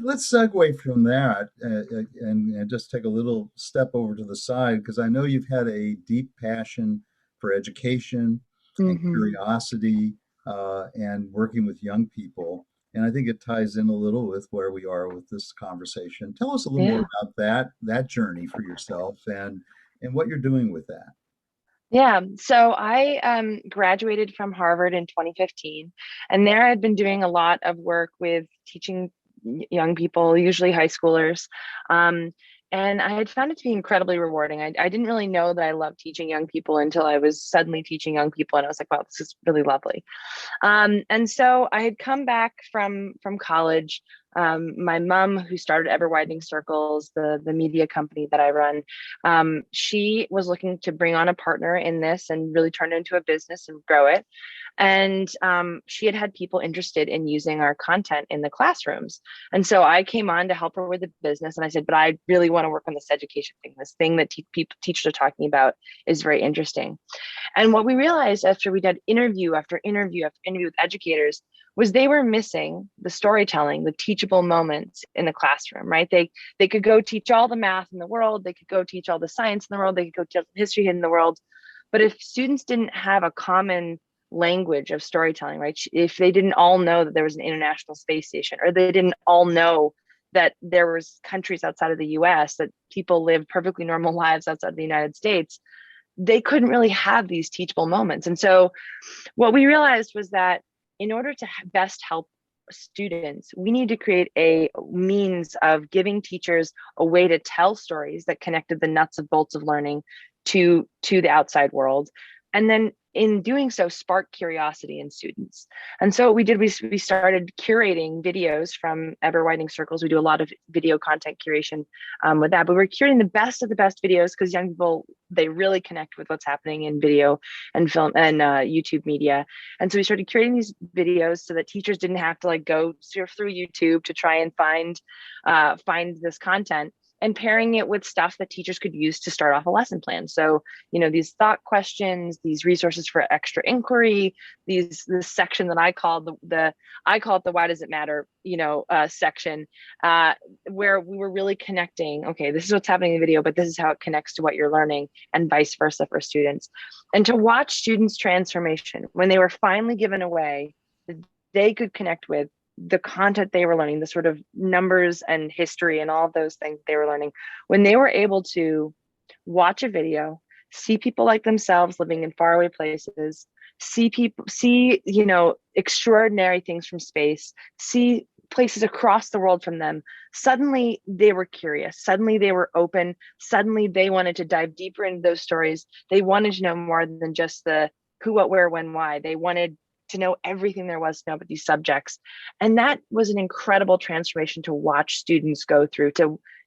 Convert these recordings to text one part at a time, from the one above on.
Let's segue from that and just take a little step over to the side because I know you've had a deep passion for education and Hmm. curiosity and working with young people. And I think it ties in a little with where we are with this conversation. Tell us a little more Yeah. about that journey for yourself and what you're doing with that. Yeah. So I graduated from Harvard in 2015, and there I'd been doing a lot of work with teaching young people, usually high schoolers. Um, and I had found it to be incredibly rewarding. I didn't really know that I loved teaching young people until I was suddenly teaching young people, and I was like, wow, this is really lovely. And so I had come back from college. My mom, who started Ever Widening Circles, the media company that I run, she was looking to bring on a partner in this and really turn it into a business and grow it. And she had had people interested in using our content in the classrooms. And so I came on to help her with the business. And I said, but I really want to work on this education thing. This thing that teachers are talking about is very interesting. And what we realized after we did interview after interview after interview with educators was they were missing the storytelling, the teachable moments in the classroom, right? They could go teach all the math in the world, they could go teach all the science in the world, they could go teach history in the world. But if students didn't have a common language of storytelling, right? If they didn't all know that there was an international space station, or they didn't all know that there was countries outside of the US, that people live perfectly normal lives outside of the United States, they couldn't really have these teachable moments. And so what we realized was that in order to best help students, we need to create a means of giving teachers a way to tell stories that connected the nuts and bolts of learning to the outside world, and then in doing so spark curiosity in students. And so what we did, we started curating videos from Ever Widening Circles. We do a lot of video content curation with that, but we're curating the best of the best videos because young people, they really connect with what's happening in video and film and YouTube media. And so we started curating these videos so that teachers didn't have to like go surf through YouTube to try and find this content, and pairing it with stuff that teachers could use to start off a lesson plan. So, these thought questions, these resources for extra inquiry, this section that I call I call it the why does it matter, section, where we were really connecting, okay, this is what's happening in the video, but this is how it connects to what you're learning, and vice versa for students. And to watch students' transformation when they were finally given away, they could connect with the content they were learning, the sort of numbers and history and all of those things they were learning, when they were able to watch a video, see people like themselves living in faraway places, see extraordinary things from space, see places across the world from them, suddenly they were curious, suddenly they were open, suddenly they wanted to dive deeper into those stories. They wanted to know more than just the who, what, where, when, why. They wanted to know everything there was to know about these subjects. And that was an incredible transformation to watch students go through.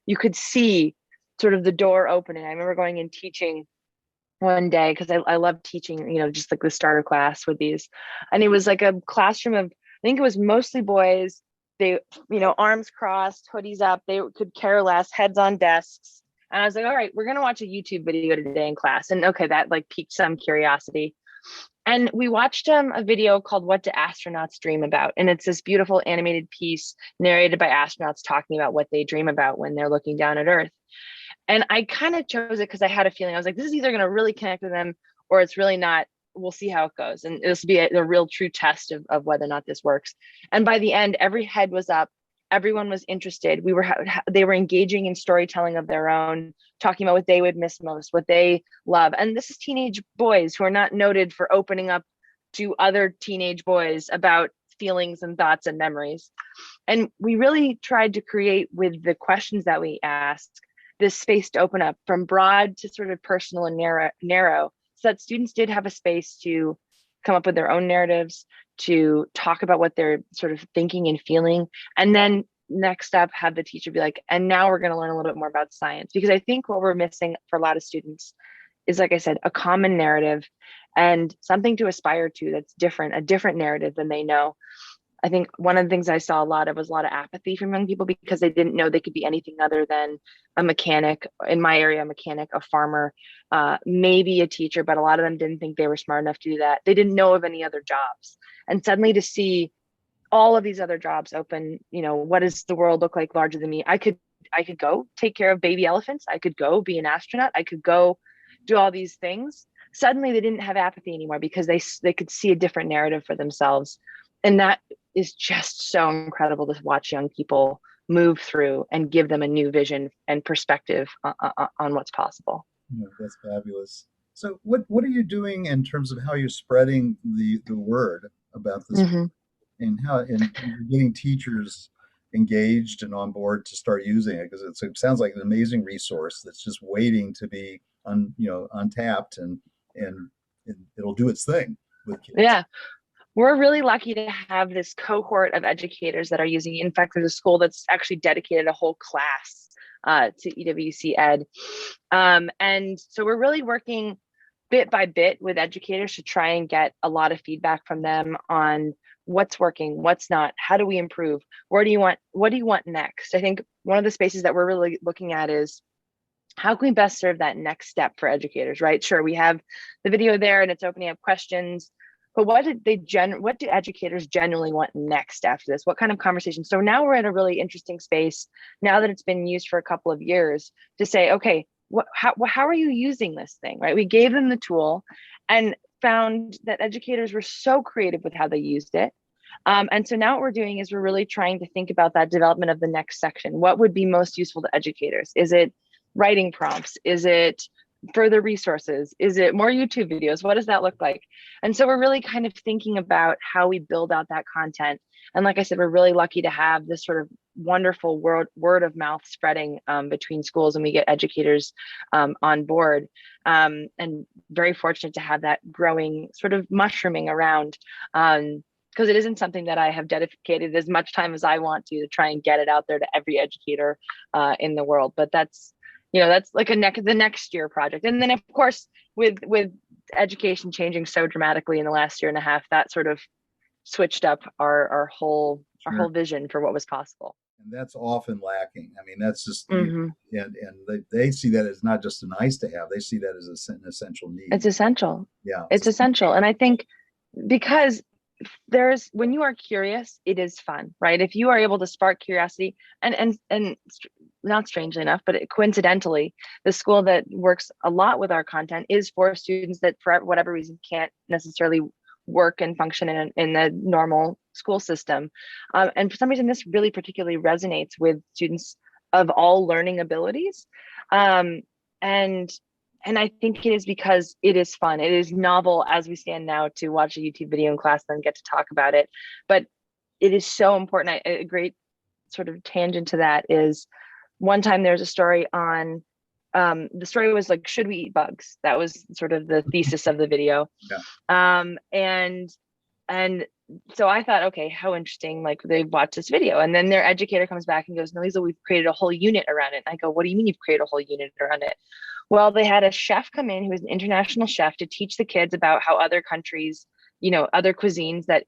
You could see sort of the door opening. I remember going and teaching one day because I love teaching, just like the starter class with these. And it was like a classroom of, I think it was mostly boys. They, arms crossed, hoodies up, they could care less, heads on desks. And I was like, all right, we're going to watch a YouTube video today in class. And okay, that like piqued some curiosity. And we watched a video called What Do Astronauts Dream About? And it's this beautiful animated piece narrated by astronauts talking about what they dream about when they're looking down at Earth. And I kind of chose it because I had a feeling, I was like, this is either going to really connect with them or it's really not. We'll see how it goes. And this will be a real true test of whether or not this works. And by the end, every head was up. Everyone was interested. They were engaging in storytelling of their own, talking about what they would miss most, what they love. And this is teenage boys who are not noted for opening up to other teenage boys about feelings and thoughts and memories. And we really tried to create, with the questions that we asked, this space to open up from broad to sort of personal and narrow, so that students did have a space to come up with their own narratives, to talk about what they're sort of thinking and feeling. And then next up, have the teacher be like, and now we're going to learn a little bit more about science. Because I think what we're missing for a lot of students is, like I said, a common narrative and something to aspire to that's different, a different narrative than they know. I think one of the things I saw a lot of was a lot of apathy from young people because they didn't know they could be anything other than a mechanic, in my area, a mechanic, a farmer, maybe a teacher, but a lot of them didn't think they were smart enough to do that. They didn't know of any other jobs. And suddenly to see all of these other jobs open, what does the world look like larger than me? I could go take care of baby elephants. I could go be an astronaut. I could go do all these things. Suddenly they didn't have apathy anymore because they could see a different narrative for themselves. And that is just so incredible to watch young people move through and give them a new vision and perspective on what's possible. Yeah, that's fabulous. So what are you doing in terms of how you're spreading the word about this, Mm-hmm. and how and you're getting teachers engaged and on board to start using it, because it sounds like an amazing resource that's just waiting to be untapped, and it'll do its thing with kids. Yeah. We're really lucky to have this cohort of educators that are using it. In fact, there's a school that's actually dedicated a whole class to EWCed. And so we're really working bit by bit with educators to try and get a lot of feedback from them on what's working, what's not, how do we improve, what do you want next? I think one of the spaces that we're really looking at is how can we best serve that next step for educators, right? Sure, we have the video there and it's opening up questions, but what do educators generally want next after this? What kind of conversation? So now we're in a really interesting space, now that it's been used for a couple of years, to say, okay, how are you using this thing, right? We gave them the tool and found that educators were so creative with how they used it. And so now what we're doing is we're really trying to think about that development of the next section. What would be most useful to educators? Is it writing prompts? Is it further resources? Is it more YouTube videos? What does that look like? And so we're really kind of thinking about how we build out that content. And like I said, we're really lucky to have this sort of wonderful word of mouth spreading between schools, and we get educators on board, and very fortunate to have that growing, sort of mushrooming around, because it isn't something that I have dedicated as much time as I want to try and get it out there to every educator in the world. But that's like the next year project. And then of course, with education changing so dramatically in the last year and a half, that sort of switched up our whole Sure. vision for what was possible. And that's often lacking. I mean, that's just, Hmm. and they see that as not just a nice to have, they see that as an essential need. It's essential. Yeah. It's essential. And I think because when you are curious, it is fun, right? If you are able to spark curiosity, and not strangely enough, but coincidentally, the school that works a lot with our content is for students that for whatever reason can't necessarily work and function in the normal school system. And for some reason, this really particularly resonates with students of all learning abilities. And and I think it is because it is fun. It is novel as we stand now to watch a YouTube video in class, then get to talk about it. But it is so important. A great sort of tangent to that is one time there's a story on, the story was like, should we eat bugs? That was sort of the thesis of the video. Yeah. And so I thought, okay, how interesting, like they watched this video. And then their educator comes back and goes, no, Liesl, we've created a whole unit around it. And I go, what do you mean you've created a whole unit around it? Well, they had a chef come in who was an international chef to teach the kids about how other countries, other cuisines that,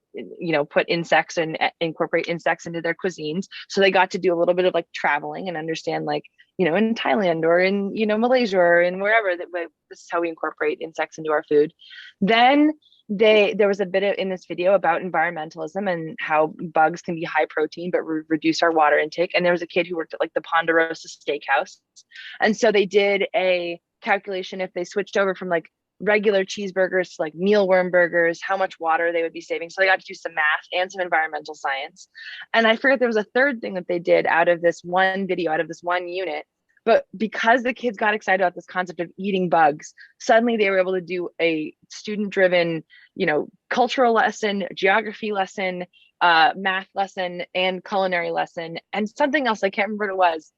put insects and incorporate insects into their cuisines. So they got to do a little bit of like traveling and understand, like, in Thailand or in, Malaysia or in wherever, that this is how we incorporate insects into our food. Then there was a bit in this video about environmentalism and how bugs can be high protein but reduce our water intake. And there was a kid who worked at like the Ponderosa Steakhouse, and so they did a calculation if they switched over from like regular cheeseburgers to like mealworm burgers, how much water they would be saving. So they got to do some math and some environmental science. And I forget, there was a third thing that they did out of this one video, out of this one unit. But because the kids got excited about this concept of eating bugs, suddenly they were able to do a student-driven, cultural lesson, geography lesson, math lesson, and culinary lesson, and something else, I can't remember what it was,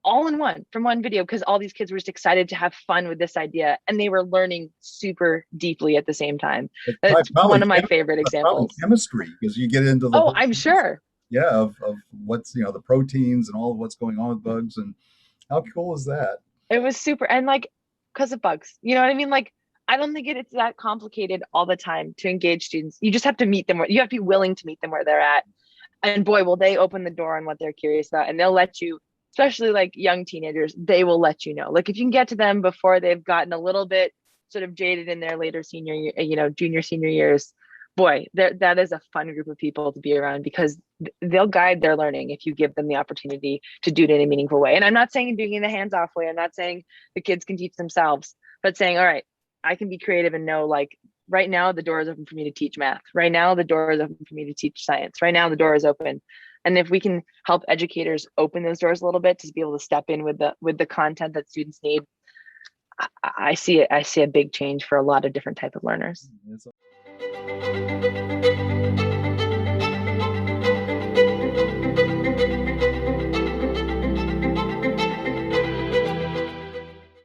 all in one from one video, because all these kids were just excited to have fun with this idea, and they were learning super deeply at the same time. It's Probably one of my favorite probably examples. chemistry, because you get into the Oh, whole, I'm sure. yeah, of what's, the proteins and all of what's going on with bugs, and how cool is that? It was super, and like, because of bugs, you know what I mean? Like, I don't think it's that complicated all the time to engage students. You just have to meet them you have to be willing to meet them where they're at. And boy, will they open the door on what they're curious about, and they'll let you, especially like young teenagers, they will let you know. Like if you can get to them before they've gotten a little bit sort of jaded in their later senior year, junior, senior years, boy, that is a fun group of people to be around, because they'll guide their learning if you give them the opportunity to do it in a meaningful way. And I'm not saying doing it in a hands-off way. I'm not saying the kids can teach themselves, but saying, all right, I can be creative and know, like, right now the door is open for me to teach math. Right now the door is open for me to teach science. Right now the door is open. And if we can help educators open those doors a little bit to be able to step in with the content that students need, I see it. I see a big change for a lot of different type of learners. It's